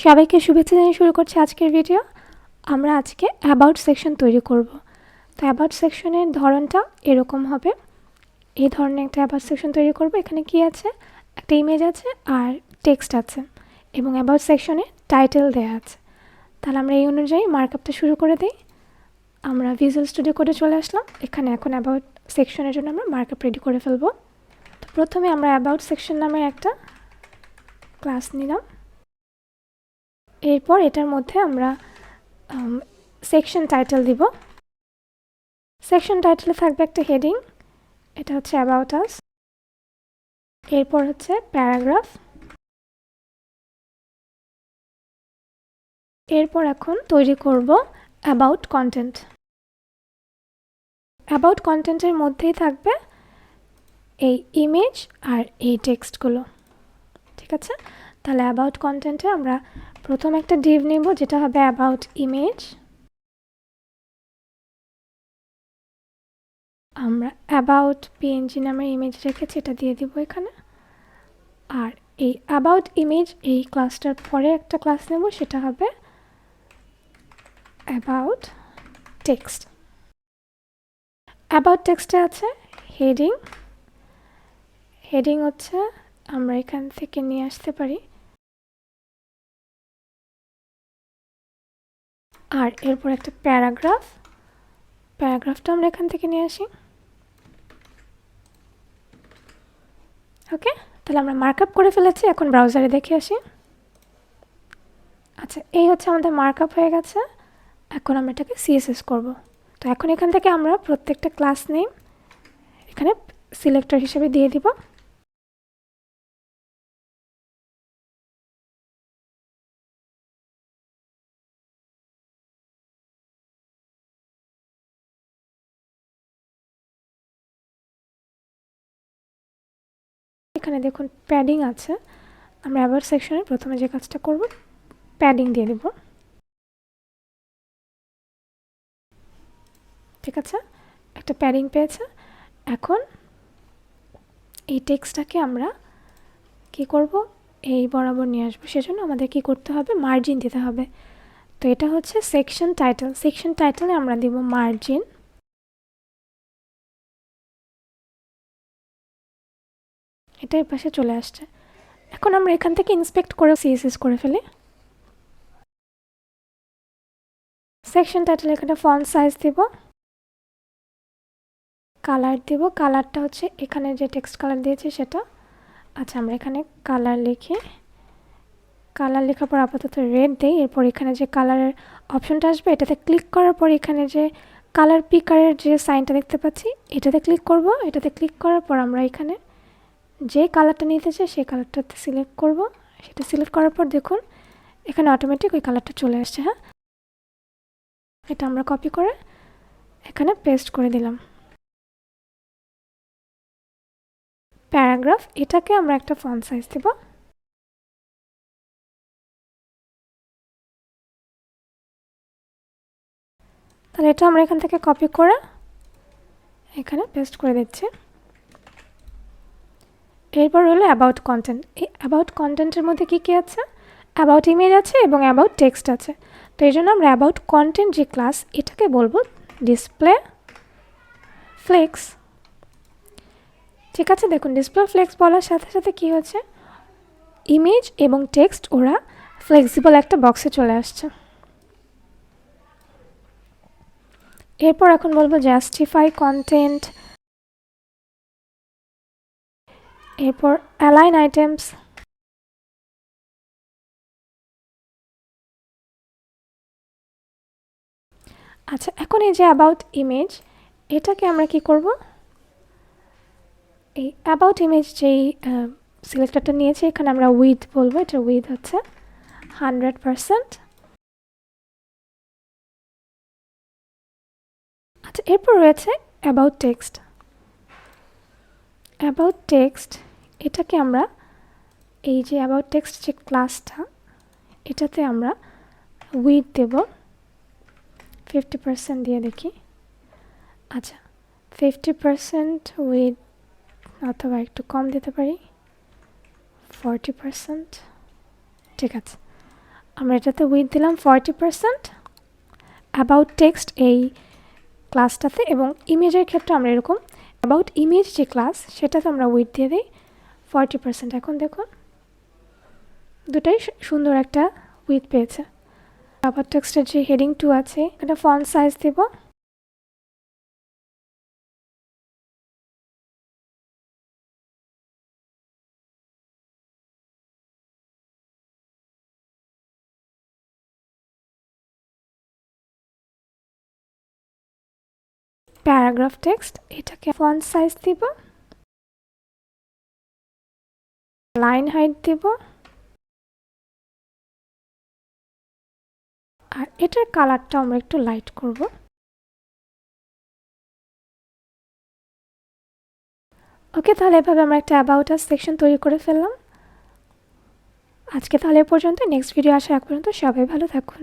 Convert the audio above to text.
সবাইকে শুভেচ্ছা জানিয়ে শুরু করছি আজকের ভিডিও। আমরা আজকে অ্যাবাউট সেকশন তৈরি করব। তো অ্যাবাউট সেকশনের ধরনটা এরকম হবে। এই ধরনের একটা অ্যাবাউট সেকশন তৈরি করব। এখানে কি আছে, একটা ইমেজ আছে আর টেক্সট আছে এবং অ্যাবাউট সেকশনে টাইটেল দেওয়া আছে। তাহলে আমরা এই অনুযায়ী মার্কআপটা শুরু করে দিই। আমরা ভিজুয়াল স্টুডিও কোডে চলে আসলাম। এখানে এখন অ্যাবাউট সেকশনের জন্য আমরা মার্কআপ রেডি করে ফেলব। তো প্রথমে আমরা অ্যাবাউট সেকশন নামে একটা ক্লাস নিলাম। এরপর এটার মধ্যে আমরা সেকশন টাইটেল দিব। সেকশন টাইটেলে থাকবে একটা হেডিং, এটা হচ্ছে অ্যাবাউট আস। এরপর হচ্ছে প্যারাগ্রাফ। এরপর এখন তৈরি করব অ্যাবাউট কন্টেন্ট। অ্যাবাউট কন্টেন্টের মধ্যেই থাকবে এই ইমেজ আর এই টেক্সটগুলো, ঠিক আছে? তাহলে অ্যাবাউট কন্টেন্টে আমরা প্রথম একটা ডিভ নেব, যেটা হবে অ্যাবাউট ইমেজ। আমরা অ্যাবাউট পিএনজি নামের ইমেজ রেখেছি, এটা দিয়ে দিব এখানে। আর এই অ্যাবাউট ইমেজ এই ক্লাসটার পরে একটা ক্লাস নেব, সেটা হবে অ্যাবাউট টেক্সট। অ্যাবাউট টেক্সটে আছে হেডিং। হেডিং হচ্ছে আমরা এখান থেকে নিয়ে আসতে পারি। আর এরপর একটা প্যারাগ্রাফ। প্যারাগ্রাফটা আমরা এখান থেকে নিয়ে আসি। ওকে, তাহলে আমরা মার্কআপ করে ফেলেছি। এখন ব্রাউজারে দেখে আসি। আচ্ছা, এই হচ্ছে আমাদের মার্কআপ হয়ে গেছে। এখন আমরা এটাকে সিএসএস করব। তো এখন এখান থেকে আমরা প্রত্যেকটা ক্লাস নেম এখানে সিলেক্টর হিসেবে দিয়ে দিব। এখানে দেখুন প্যাডিং আছে। আমরা অ্যাবাউট সেকশনে প্রথমে যে কাজটা করব, প্যাডিং দিয়ে দিব। ঠিক আছে, একটা প্যাডিং পেয়েছে। এখন এই টেক্সটটাকে আমরা কি করব, এই বরাবর নিয়ে আসবো। সেজন্য আমাদের কি করতে হবে, মার্জিন দিতে হবে। তো এটা হচ্ছে সেকশন টাইটেল। সেকশন টাইটেলে আমরা দিব মার্জিন। এটা এই পাশে চলে আসছে। এখন আমরা এখান থেকে ইন্সপেক্ট করে সিএসএস করে ফেলি। সেকশন টাইটেল এখানে ফন্ট সাইজ দিব, কালার দিব। কালারটা হচ্ছে এখানে যে টেক্সট কালার দিয়েছি সেটা। আচ্ছা, আমরা এখানে কালার লিখি। কালার লেখার পর আপাতত রেড দেই। এরপর এখানে যে কালারের অপশনটা আসবে, এটাতে ক্লিক করার পর এখানে যে কালার পিকারের যে সাইনটা দেখতে পাচ্ছি, এটাতে ক্লিক করব। এটাতে ক্লিক করার পর আমরা এখানে যে কালারটা নিতে চাই সেই কালারটাতে সিলেক্ট করব। সেটা সিলেক্ট করার পর দেখুন এখানে অটোমেটিক ওই কালারটা চলে আসছে। হ্যাঁ, এটা আমরা কপি করে এখানে পেস্ট করে দিলাম। প্যারাগ্রাফ, এটাকে আমরা একটা ফন্ট সাইজ দেব। তাহলে এটা আমরা এখান থেকে কপি করে এখানে পেস্ট করে দিচ্ছি। এরপর হলো অ্যাবাউট কন্টেন্ট। এই অ্যাবাউট কন্টেন্টের মধ্যে কী কী আছে, অ্যাবাউট ইমেজ আছে এবং অ্যাবাউট টেক্সট আছে। তো এই জন্য আমরা অ্যাবাউট কন্টেন্ট যে ক্লাস, এটাকে বলবো ডিসপ্লে ফ্লেক্স। ঠিক আছে, দেখুন ডিসপ্লে ফ্লেক্স বলার সাথে সাথে কী হচ্ছে, ইমেজ এবং টেক্সট ওরা ফ্লেক্সিবল একটা বক্সে চলে আসছে। এরপর এখন বলবো জাস্টিফাই কন্টেন্ট। এরপর অ্যালাইন আইটেমস। আচ্ছা, এখন এই যে অ্যাবাউট ইমেজ, এটাকে আমরা কি করব, এই অ্যাবাউট ইমেজ যেই সিলেক্টরটা নিয়েছি এখানে আমরা উইথ বলবো। এটা উইথ হচ্ছে 100%। আচ্ছা, এরপর রয়েছে অ্যাবাউট টেক্সট। অ্যাবাউট টেক্সট এটাকে আমরা এই যে অ্যাবাউট টেক্সট যে ক্লাসটা, এটাতে আমরা উইথ দেব 50% দিয়ে দেখি। আচ্ছা, 50% উইথ, অথবা একটু কম দিতে পারি, 40%। ঠিক আছে, আমরা এটাতে উইথ দিলাম 40%, অ্যাবাউট টেক্সট এই ক্লাসটাতে, এবং ইমেজের ক্ষেত্রে আমরা এরকম অ্যাবাউট ইমেজ যে ক্লাস সেটাতে আমরা উইথ দিয়ে দিই 40%। এখন দেখুন দুটাই সুন্দর একটা উইথ পেয়েছে। অ্যাবাউট টেক্সটের যে হেডিং 2 আছে এটা ফন্ট সাইজ দেব, প্যারাগ্রাফ টেক্সট এটাকে ফন্ট সাইজ দিব, লাইন হাইট দিব, আর এটার কালারটা আমরা একটু লাইট করব। ওকে, তাহলে এভাবে আমরা একটা অ্যাবাউট আস সেকশন তৈরি করে ফেললাম। আজকে তাহলে এ পর্যন্ত, নেক্সট ভিডিও আসা এক পর্যন্ত সবাই ভালো থাকুন।